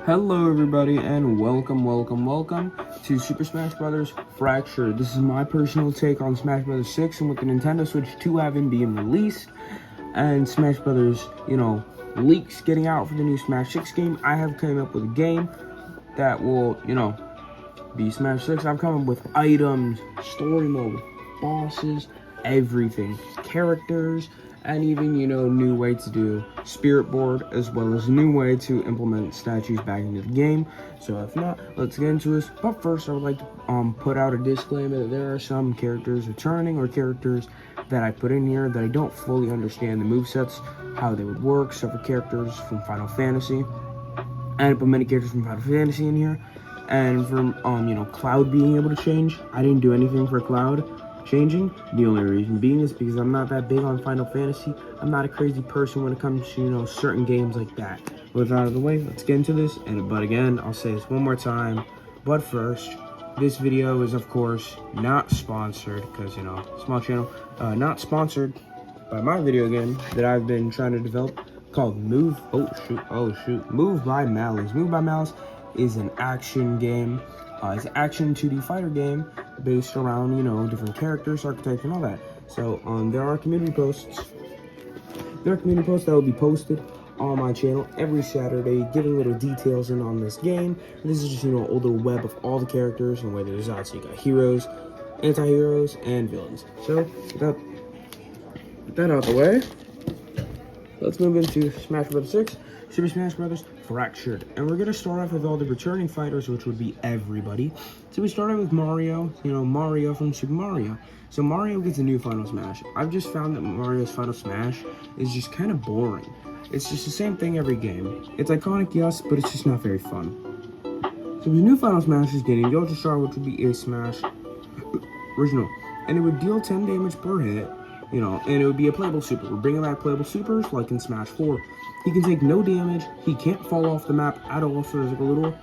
Hello everybody and welcome to Super Smash Bros. Fractured. This is my personal take on Smash Bros. 6 and with the Nintendo Switch 2 having been released and Smash Bros. Leaks getting out for the new Smash 6 game. I have come up with a game that will, be Smash 6. I've come up with items, story mode, bosses, everything, characters, and even, new way to do spirit board, as well as a new way to implement statues back into the game. So if not, let's get into this. But first, I would like to put out a disclaimer that there are some characters returning or characters that I put in here that I don't fully understand the movesets, how they would work. Several characters from Final Fantasy, and I put many characters from Final Fantasy in here. And from Cloud being able to change, I didn't do anything for Cloud changing. The only reason being is because I'm not that big on Final Fantasy. I'm not a crazy person when it comes to certain games like that. With that out of the way, let's get into this. But again, I'll say this one more time. But first, this video is of course not sponsored because small channel. Not sponsored by my video game that I've been trying to develop called Moved by Malice. Moved by Malice is an action game. It's an action 2D fighter game based around, different characters, archetypes, and all that. So there are community posts. There are community posts that will be posted on my channel every Saturday, giving little details in on this game. And this is just, a little web of all the characters and where they reside. So you got heroes, anti-heroes, and villains. So with that out of the way, let's move into Smash Bros. 6, Super Smash Bros. Fractured. And we're going to start off with all the returning fighters, which would be everybody. So we started with Mario, Mario from Super Mario. So Mario gets a new Final Smash. I've just found that Mario's Final Smash is just kind of boring. It's just the same thing every game. It's iconic, yes, but it's just not very fun. So the new Final Smash is getting the Ultra Star, which would be a Smash original. And it would deal 10 damage per hit. And it would be a playable super. We're bringing back playable supers like in Smash 4. He can take no damage. He can't fall off the map at all. So there's like a little,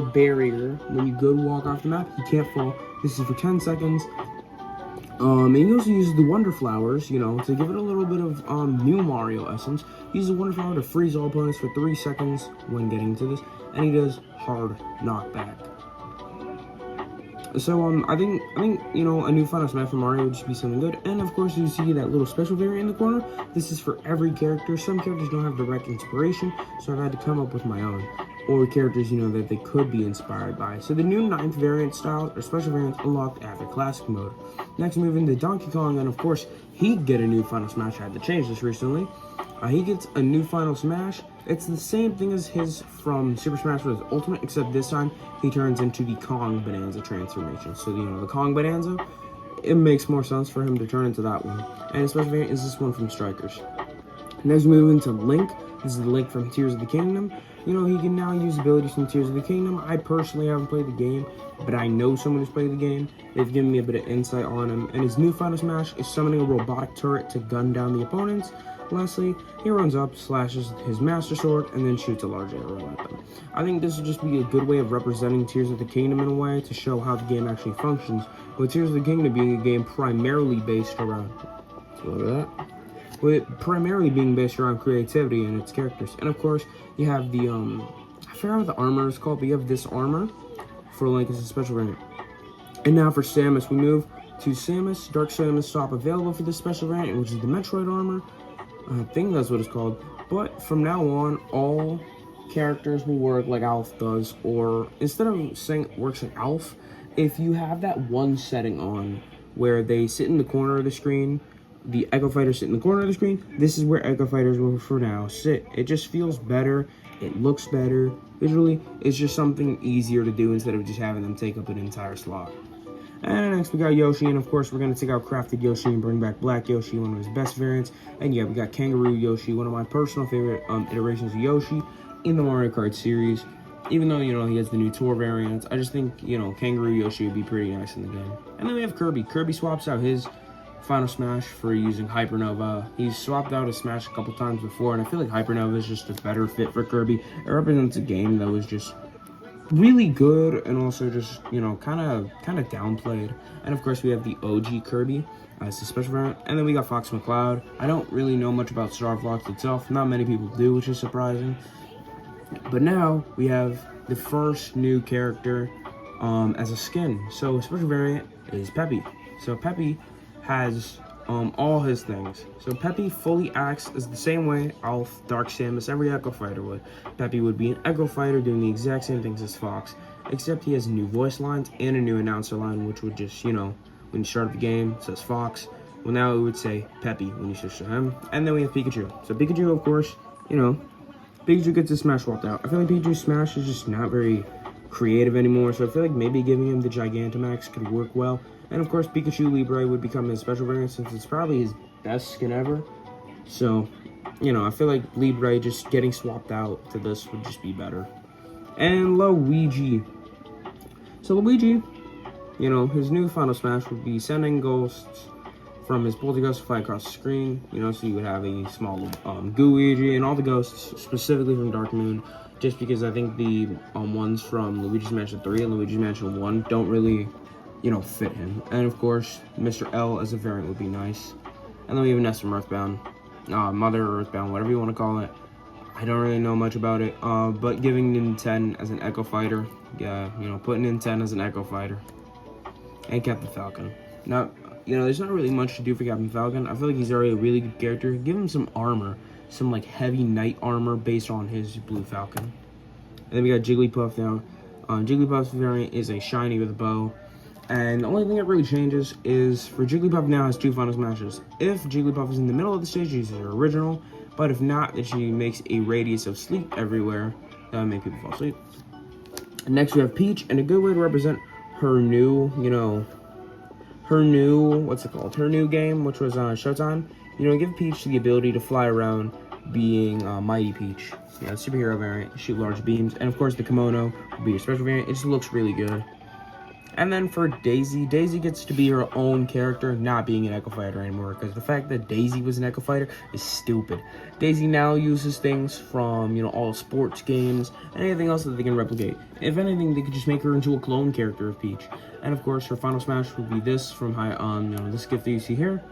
barrier. When you go to walk off the map, he can't fall. This is for 10 seconds. And he also uses the Wonder Flowers, to give it a little bit of new Mario essence. He uses the Wonder Flower to freeze all opponents for 3 seconds when getting to this. And he does hard knockback. So I think a new Final Smash for Mario would just be something good. And of course you see that little special variant in the corner. This is for every character. Some characters don't have direct inspiration, so I've had to come up with my own. Or characters, that they could be inspired by. So the new 9th variant style, or special variant, unlocked after Classic mode. Next, moving to Donkey Kong, and of course, he'd get a new Final Smash. I had to change this recently. He gets a new Final Smash. It's the same thing as his from Super Smash Bros. Ultimate, except this time, he turns into the Kong Bonanza transformation. So, the Kong Bonanza, it makes more sense for him to turn into that one. And his special variant is this one from Strikers. Next, moving to Link. This is the Link from Tears of the Kingdom. He can now use abilities from Tears of the Kingdom. I personally haven't played the game, but I know someone who's played the game. They've given me a bit of insight on him. And his new Final Smash is summoning a robotic turret to gun down the opponents. Lastly, he runs up, slashes his Master Sword, and then shoots a large arrow at them. I think this would just be a good way of representing Tears of the Kingdom in a way to show how the game actually functions, with Tears of the Kingdom being a game primarily based around creativity and its characters. And of course, you have the, I forgot what the armor is called, but you have this armor for Link as a special variant. And now for Samus, we move to Samus. Dark Samus Stop available for this special variant, which is the Metroid armor. I think that's what it's called. But from now on, all characters will work like Alf does, or instead of saying it works like Alf, if you have that one setting on where they sit in the corner of the screen, the Echo Fighters sit in the corner of the screen, this is where Echo Fighters will for now sit. It just feels better, it looks better, visually, it's just something easier to do instead of just having them take up an entire slot. And next we got Yoshi, and of course we're going to take out Crafted Yoshi and bring back Black Yoshi, one of his best variants. And yeah, we got Kangaroo Yoshi, one of my personal favorite iterations of Yoshi in the Mario Kart series. Even though, he has the new Tour variants, I just think, Kangaroo Yoshi would be pretty nice in the game. And then we have Kirby. Kirby swaps out his Final Smash for using Hypernova. He's swapped out his Smash a couple times before, and I feel like Hypernova is just a better fit for Kirby. It represents a game that was just really good and also just, kind of downplayed. And of course we have the OG Kirby as the special variant. And then we got Fox McCloud. I don't really know much about Star Fox itself. Not many people do, which is surprising. But now we have the first new character as a skin. So special variant is Peppy. So Peppy has all his things. So Peppy fully acts as the same way Alf, Dark Samus, every Echo Fighter would. Peppy would be an Echo Fighter doing the exact same things as Fox, except he has new voice lines and a new announcer line, which would just, when you start the game, it says Fox. Well, now it would say Peppy when you switch to him. And then we have Pikachu. So Pikachu, of course, Pikachu gets his Smash swapped out. I feel like Pikachu's Smash is just not very creative anymore, so I feel like maybe giving him the Gigantamax could work well. And of course, Pikachu Libre would become his special variant since it's probably his best skin ever. So, I feel like Libre just getting swapped out to this would just be better. And Luigi. So Luigi, his new Final Smash would be sending ghosts from his Poltergust to fly across the screen, so you would have a small Gooigi and all the ghosts, specifically from Dark Moon, just because I think the ones from Luigi's Mansion 3 and Luigi's Mansion 1 don't really, fit him. And of course, Mr. L as a variant would be nice. And then we have Ness from Earthbound, Mother Earthbound, whatever you want to call it. I don't really know much about it, but giving Nintendo as an Echo Fighter, yeah, putting Nintendo as an Echo Fighter. And Captain Falcon. Now, there's not really much to do for Captain Falcon. I feel like he's already a really good character. Give him some armor, some heavy knight armor based on his Blue Falcon. And then we got Jigglypuff now. Jigglypuff's variant is a shiny with a bow. And the only thing that really changes is for Jigglypuff now has 2 Final Smashes. If Jigglypuff is in the middle of the stage, she's her original. But if not, then she makes a radius of sleep everywhere. That would make people fall asleep. And next we have Peach, and a good way to represent her new, her new game, which was Showtime. Give Peach the ability to fly around, being Mighty Peach. Superhero variant, shoot large beams, and of course the kimono will be your special variant. It just looks really good. And then for Daisy, Daisy gets to be her own character, not being an Echo Fighter anymore, because the fact that Daisy was an Echo Fighter is stupid. Daisy now uses things from, all sports games, and anything else that they can replicate. If anything, they could just make her into a clone character of Peach. And of course, her Final Smash would be this from this gift that you see here,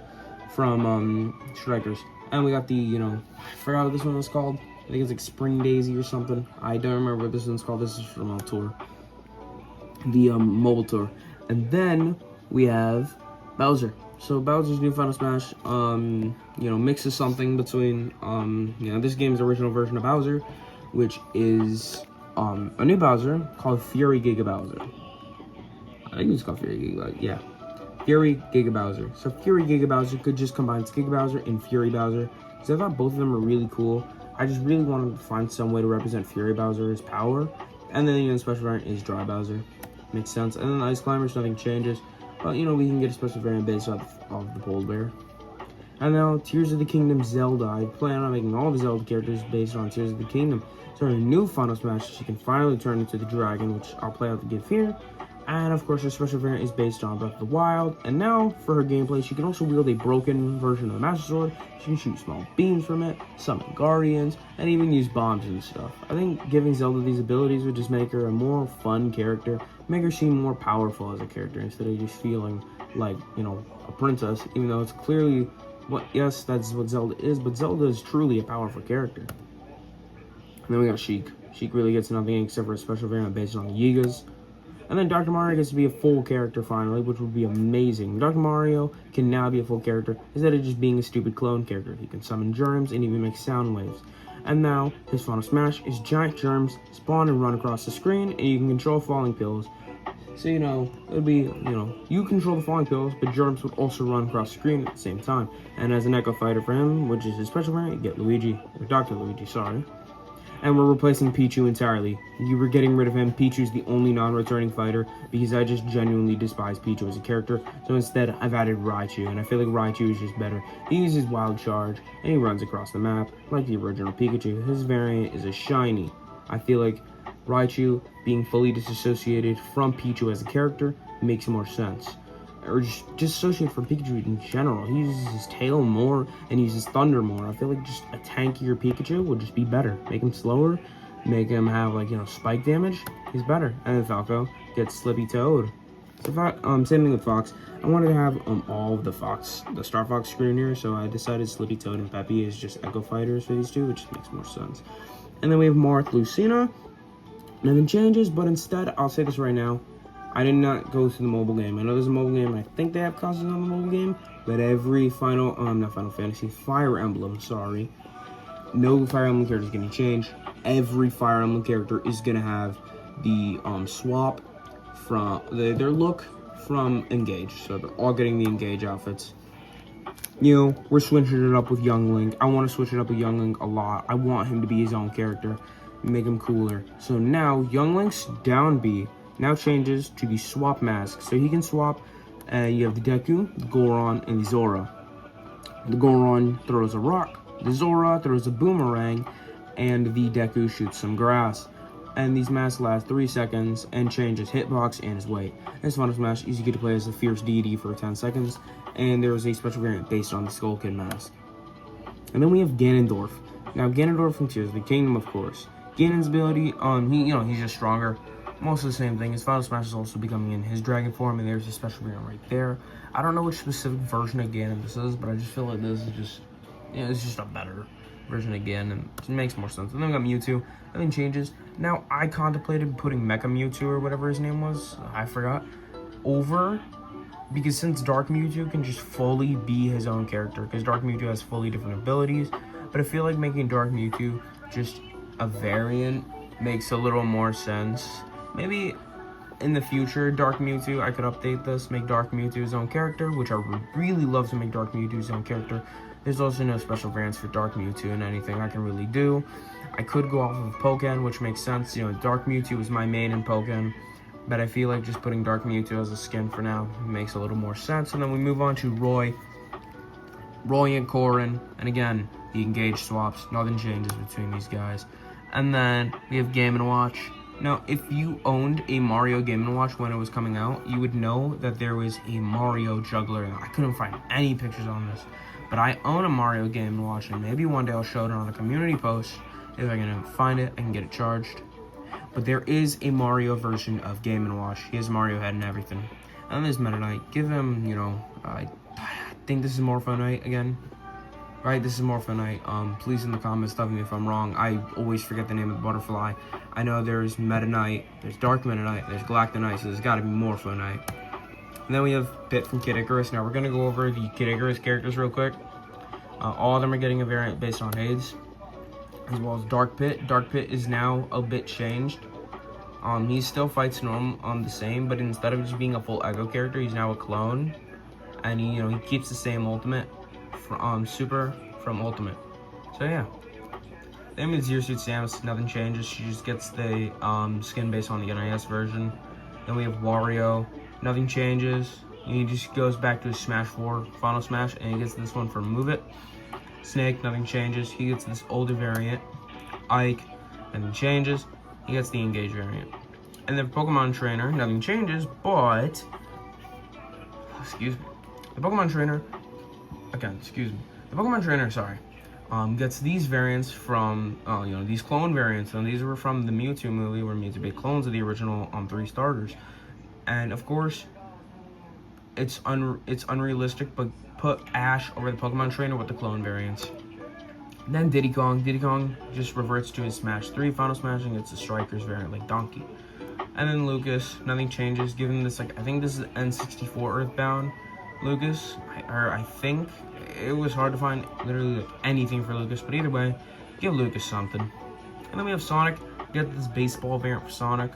from Strikers. And we got the, I forgot what this one was called. I think it's like Spring Daisy or something. I don't remember what this one's called. This is from tour. The mobile tour. And then we have Bowser. So Bowser's new Final Smash mixes something between this game's original version of Bowser, which is a new Bowser called Fury Giga Bowser. I think it's called Fury Giga, yeah. Fury Giga Bowser. So Fury Giga Bowser could just combine Giga Bowser and Fury Bowser, because I thought both of them were really cool. I just really wanted to find some way to represent Fury Bowser's power. And then the special variant is Dry Bowser. Makes sense. And then the Ice Climbers, nothing changes. But, we can get a special variant based off of the Polar Bear. And now, Tears of the Kingdom Zelda. I plan on making all the Zelda characters based on Tears of the Kingdom. So in a new Final Smash, she can finally turn into the dragon, which I'll play out the gift here. And of course, her special variant is based on Breath of the Wild. And now, for her gameplay, she can also wield a broken version of the Master Sword. She can shoot small beams from it, summon guardians, and even use bombs and stuff. I think giving Zelda these abilities would just make her a more fun character, make her seem more powerful as a character, instead of just feeling like, a princess, even though it's clearly, yes, that's what Zelda is, but Zelda is truly a powerful character. And then we got Sheik. Sheik really gets nothing except for a special variant based on the Yigas. And then Dr. Mario gets to be a full character finally, which would be amazing. Dr. Mario can now be a full character instead of just being a stupid clone character. He can summon germs and even make sound waves. And now, his Final Smash is giant germs spawn and run across the screen, and you can control falling pills. So, it would be, you control the falling pills, but germs would also run across the screen at the same time. And as an Echo Fighter for him, which is his special variant, you get Luigi, or Dr. Luigi, sorry. And we're replacing Pichu entirely. You were getting rid of him. Pichu's the only non-returning fighter because I just genuinely despise Pichu as a character. So instead, I've added Raichu, and I feel like Raichu is just better. He uses Wild Charge, and he runs across the map like the original Pikachu. His variant is a shiny. I feel like Raichu being fully disassociated from Pichu as a character makes more sense. Or just disassociate from Pikachu in general. He uses his tail more and uses thunder more. I feel like just a tankier Pikachu would just be better. Make him slower, make him have spike damage. He's better. And then Falco gets Slippy Toad. So same thing with Fox. I wanted to have all of the Star Fox screen here, so I decided Slippy Toad and Peppy is just Echo Fighters for these two, which makes more sense. And then we have Marth Lucina. Nothing changes, but instead, I'll say this right now, I did not go to the mobile game. I know there's a mobile game, and I think they have costumes on the mobile game, but every not Final Fantasy, Fire Emblem, sorry. No Fire Emblem character is going to change. Every Fire Emblem character is going to have the swap from their look from Engage. So they're all getting the Engage outfits. You know, we're switching it up with Young Link. I want to switch it up with Young Link a lot. I want him to be his own character, make him cooler. So now, Young Link's down B now changes to the swap mask. So he can swap, you have the Deku, the Goron, and the Zora. The Goron throws a rock, the Zora throws a boomerang, and the Deku shoots some grass. And these masks last 3 seconds and change his hitbox and his weight. This Final Smash is you get to play as a fierce deity for 10 seconds, and there is a special variant based on the Skull Kid mask. And then we have Ganondorf. Now Ganondorf from Tears of the Kingdom, of course. Ganon's ability, he's just stronger. Most of the same thing. His Final Smash is also becoming in his dragon form, and there's a special variant right there. I don't know which specific version of Ganon this is, but I just feel like this is just, it's just a better version again, and it makes more sense. And then we got Mewtwo. Nothing changes. Now, I contemplated putting Mecha Mewtwo, or whatever his name was, I forgot, over, because since Dark Mewtwo can just fully be his own character, because Dark Mewtwo has fully different abilities, but I feel like making Dark Mewtwo just a variant makes a little more sense. Maybe in the future, Dark Mewtwo, I could update this, make Dark Mewtwo his own character, which I would really love to make Dark Mewtwo his own character. There's also no special variants for Dark Mewtwo and anything I can really do. I could go off of Pokken, which makes sense. Dark Mewtwo is my main in Pokken, but I feel like just putting Dark Mewtwo as a skin for now makes a little more sense. And then we move on to Roy and Corrin, and again, the Engage swaps. Nothing changes between these guys. And then we have Game & Watch. Now, if you owned a Mario Game & Watch when it was coming out, you would know that there was a Mario juggler. I couldn't find any pictures on this, but I own a Mario Game & Watch, and maybe one day I'll show it on a community post. If I can find it, I can get it charged. But there is a Mario version of Game & Watch. He has Mario head and everything. And then there's Meta Knight. Give him, I think this is Morpho Knight again. Right, this is Morpho Knight. Please in the comments tell me if I'm wrong. I always forget the name of the butterfly. I know there's Meta Knight, there's Dark Meta Knight, there's Galactic Knight, so there's got to be Morpho Knight. And then we have Pit from Kid Icarus. Now we're going to go over the Kid Icarus characters real quick. All of them are getting a variant based on Hades, as well as Dark Pit. Dark Pit is now a bit changed. He still fights normal the same, but instead of just being a full Echo character, he's now a clone, and he keeps the same ultimate from Super from Ultimate. So yeah. Then with Zero Suit Samus, nothing changes. She just gets the skin based on the NIS version. Then we have Wario, nothing changes. He just goes back to his Smash 4 Final Smash, and he gets this one from Move It. Snake, nothing changes. He gets this older variant. Ike, nothing changes. He gets the Engage variant. And then Pokemon Trainer, nothing changes, but excuse me. The Pokemon Trainer, gets these variants from, these clone variants, and these were from the Mewtwo movie, where Mewtwo made clones of the original 3 starters. And of course, it's unrealistic, but put Ash over the Pokemon Trainer with the clone variants. Then Diddy Kong just reverts to his Smash 3 Final Smash, and it's a Strikers variant like Donkey. And then Lucas, nothing changes, give him this, I think this is N64 Earthbound Lucas, I think. It was hard to find literally anything for Lucas, but either way, give Lucas something. And then we have Sonic. We got this baseball variant for Sonic.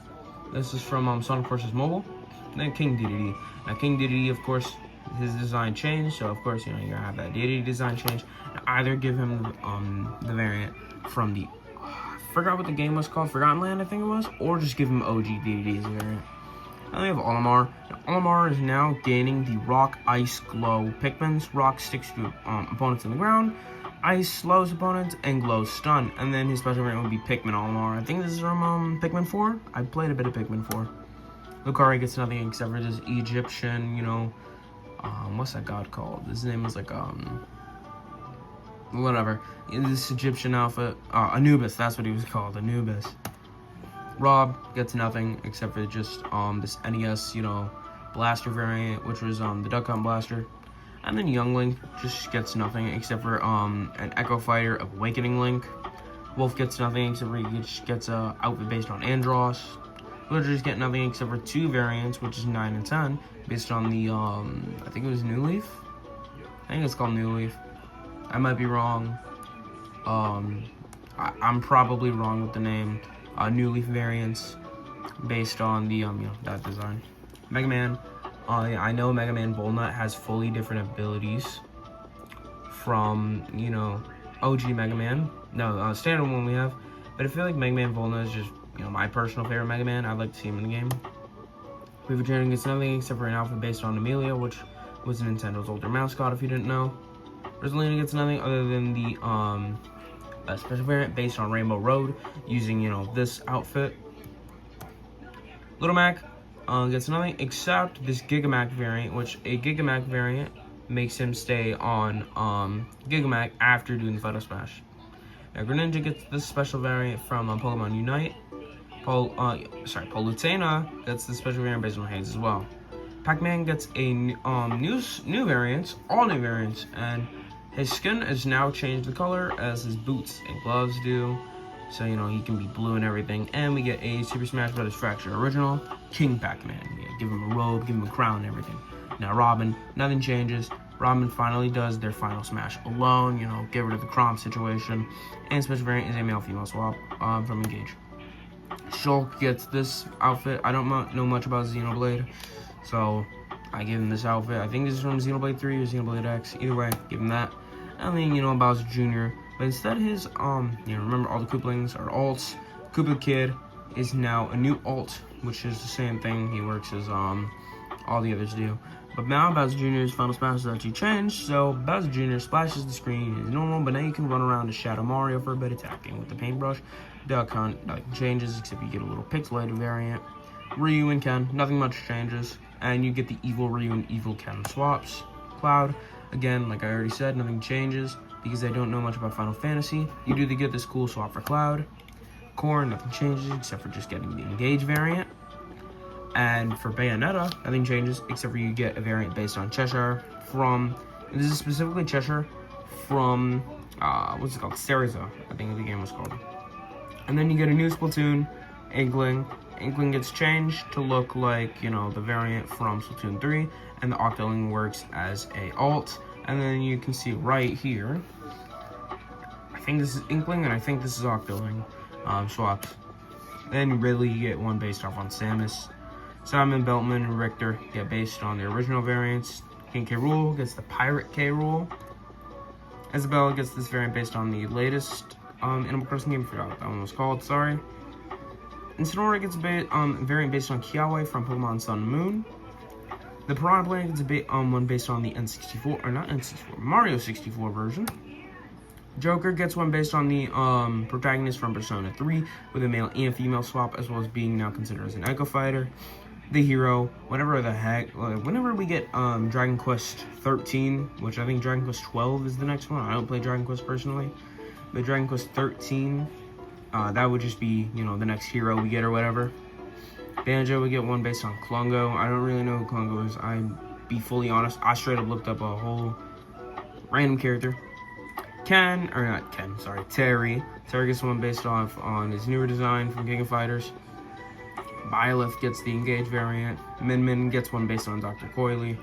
This is from Sonic vs. Mobile. And then King Dedede. Now King Dedede, of course, his design changed, so of course, you're gonna have that Dedede design change. And either give him the variant from the, I forgot what the game was called, Forgotten Land, I think it was, or just give him OG Dedede as a variant. And we have Olimar. Now, Olimar is now gaining the Rock, Ice, Glow Pikmins. Rock sticks to opponents in the ground, Ice slows opponents, and Glow stun. And then his special variant would be Pikmin Olimar. I think this is from Pikmin 4. I played a bit of Pikmin 4. Lucario gets nothing except for this Egyptian, what's that god called? His name was like, whatever. This Egyptian outfit. Anubis, that's what he was called, Anubis. Rob gets nothing except for just this NES, blaster variant, which was the Duck Hunt Blaster. And then Young Link just gets nothing except for an Echo Fighter Awakening Link. Wolf gets nothing except for he just gets a outfit based on Andros. Villagers get nothing except for 2 variants, which is 9 and 10, based on the I think it was New Leaf. I think it's called New Leaf. I might be wrong. I'm probably wrong with the name. New Leaf variants, based on the that design. Mega Man. I know Mega Man Volnut has fully different abilities from, OG Mega Man. No, standard one we have. But I feel like Mega Man Volnut is just, my personal favorite Mega Man. I'd like to see him in the game. Weaver Training gets nothing except for an outfit based on Amelia, which was Nintendo's older mascot, if you didn't know. Rosalina gets nothing other than the special variant based on Rainbow Road, using, this outfit. Little Mac gets nothing except this Gigamac variant, which a Gigamac variant makes him stay on Gigamac after doing the Photo Smash. Now, Greninja gets this special variant from Pokemon Unite. Palutena gets the special variant based on Haze as well. Pac-Man gets a new variants, all new variants, and his skin has now changed the color as his boots and gloves do. So, he can be blue and everything. And we get a Super Smash Bros. Fracture Original, King Pac-Man. Yeah, give him a robe, give him a crown and everything. Now, Robin, nothing changes. Robin finally does their final smash alone, get rid of the Crom situation. And special variant is a male-female swap from Engage. Shulk gets this outfit. I don't know much about Xenoblade, so I give him this outfit. I think this is from Xenoblade 3 or Xenoblade X. Either way, give him that. And then, Bowser Jr. But instead his, remember all the Koopalings are alts. Koopa Kid is now a new alt, which is the same thing. He works as, all the others do. But now Bowser Jr.'s final smash has actually changed, so Bowser Jr. splashes the screen as normal, but now you can run around as Shadow Mario for a bit attacking with the paintbrush. Duck Hunt changes, except you get a little pixelated variant. Ryu and Ken, nothing much changes, and you get the Evil Ryu and Evil Ken swaps. Cloud, again, like I already said, nothing changes, because I don't know much about Final Fantasy. You do get this cool swap for Cloud. Corn, nothing changes, except for just getting the Engage variant. And for Bayonetta, nothing changes, except for you get a variant based on Cheshire from, and this is specifically Cheshire from, what's it called? Cereza, I think the game was called. And then you get a new Splatoon, Inkling. Inkling gets changed to look like, the variant from Splatoon 3, and the Octoling works as a alt. And then you can see right here, I think this is Inkling, and I think this is Octoling swaps. Then Ridley, you get one based off on Samus. Simon, Beltman, and Richter get based on the original variants. King K. Rool gets the Pirate K. Rool. Isabella gets this variant based on the latest Animal Crossing game. I forgot what that one was called, sorry. And Sonora gets a variant based on Kiawe from Pokemon Sun and Moon. The Piranha Plant gets a one based on the N64, or not N64, Mario 64 version. Joker gets one based on the protagonist from Persona 3 with a male and female swap, as well as being now considered as an Echo Fighter. The hero, whatever the heck, whenever we get Dragon Quest 13, which I think Dragon Quest 12 is the next one. I don't play Dragon Quest personally, but Dragon Quest 13, that would just be, the next hero we get or whatever. Banjo, we get one based on Klungo. I don't really know who Klungo is. I'll be fully honest, I straight up looked up a whole random character. Terry. Terry gets one based off on his newer design from King of Fighters. Byleth gets the Engage variant. Min gets one based on Dr. Coily.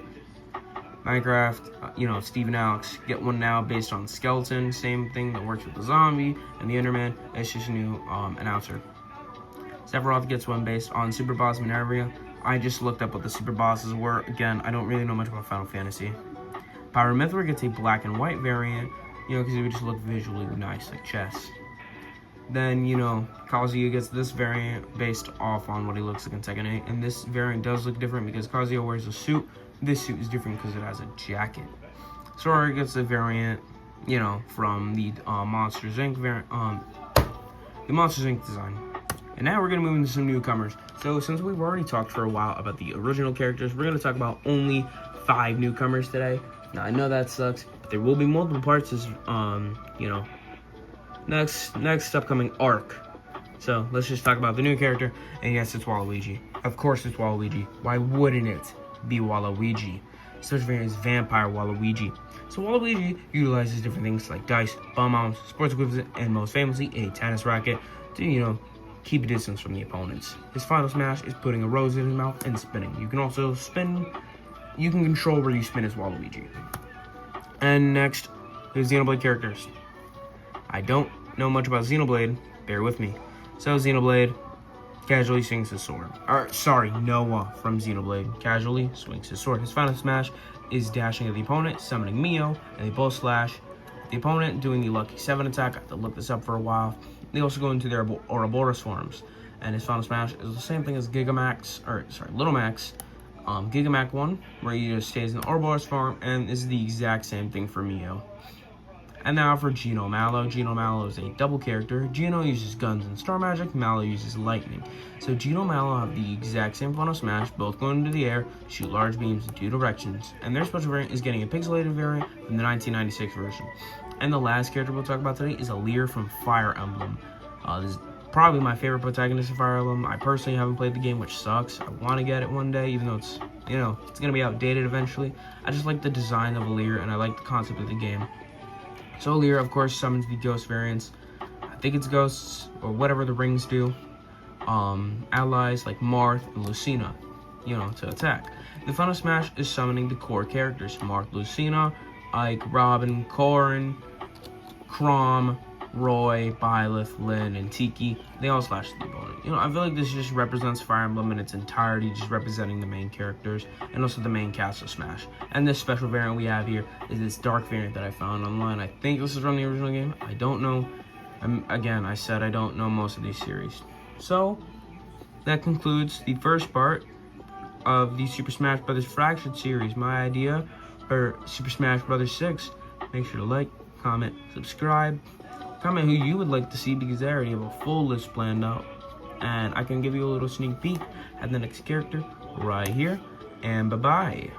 Minecraft, Steve and Alex get one now based on Skeleton. Same thing that works with the Zombie and the Enderman. It's just a new announcer. Sephiroth gets one based on Super Boss Minervia. I just looked up what the Super Bosses were. Again, I don't really know much about Final Fantasy. Pyramithra gets a black and white variant, because it would just look visually nice, like chess. Then, Kazuya gets this variant based off on what he looks like in Tekken 8. And this variant does look different because Kazuya wears a suit. This suit is different because it has a jacket. Sora gets a variant, from the Monsters Inc. variant, the Monsters Inc. design. And now we're going to move into some newcomers. So since we've already talked for a while about the original characters, we're going to talk about only 5 newcomers today. Now, I know that sucks, but there will be multiple parts as, next upcoming arc. So let's just talk about the new character, and yes, it's Waluigi. Of course it's Waluigi. Why wouldn't it be Waluigi? Special variant is Vampire Waluigi. So Waluigi utilizes different things like dice, bomb arms, sports equipment, and most famously a tennis racket to, keep a distance from the opponents. His final smash is putting a rose in his mouth and spinning. You can also spin, you can control where you spin as Waluigi. And next, there's Xenoblade characters. I don't know much about Xenoblade, bear with me. So Xenoblade casually swings his sword. Noah from Xenoblade casually swings his sword. His final smash is dashing at the opponent, summoning Mio, and they both slash the opponent, doing the Lucky 7 attack. I have to look this up for a while. They also go into their Ouroboros forms, and his final smash is the same thing as Little Max, Gigamac 1, where he just stays in the Ouroboros form, and this is the exact same thing for Mio. And now for Geno Mallow. Geno Mallow is a double character. Geno uses guns and star magic. Mallow uses lightning. So Geno Mallow have the exact same final smash, both going into the air, shoot large beams in 2 directions. And their special variant is getting a pixelated variant from the 1996 version. And the last character we'll talk about today is Alear from Fire Emblem. This is probably my favorite protagonist of Fire Emblem. I personally haven't played the game, which sucks. I want to get it one day, even though it's, it's going to be outdated eventually. I just like the design of Alear, and I like the concept of the game. So Alear, of course, summons the ghost variants. I think it's ghosts, or whatever the rings do. Allies like Marth and Lucina, to attack. The final smash is summoning the core characters. Marth, Lucina, Ike, Robin, Corrin, Chrom, Roy, Byleth, Lyn, and Tiki. They all slash the opponent. I feel like this just represents Fire Emblem in its entirety, just representing the main characters and also the main cast of Smash. And this special variant we have here is this dark variant that I found online. I think this is from the original game. I don't know. Again, I said I don't know most of these series. So that concludes the first part of the Super Smash Bros. Fractured series. My idea for Super Smash Bros. 6. Make sure to like, comment, subscribe. Comment who you would like to see, because I already have a full list planned out. And I can give you a little sneak peek at the next character right here. And bye-bye.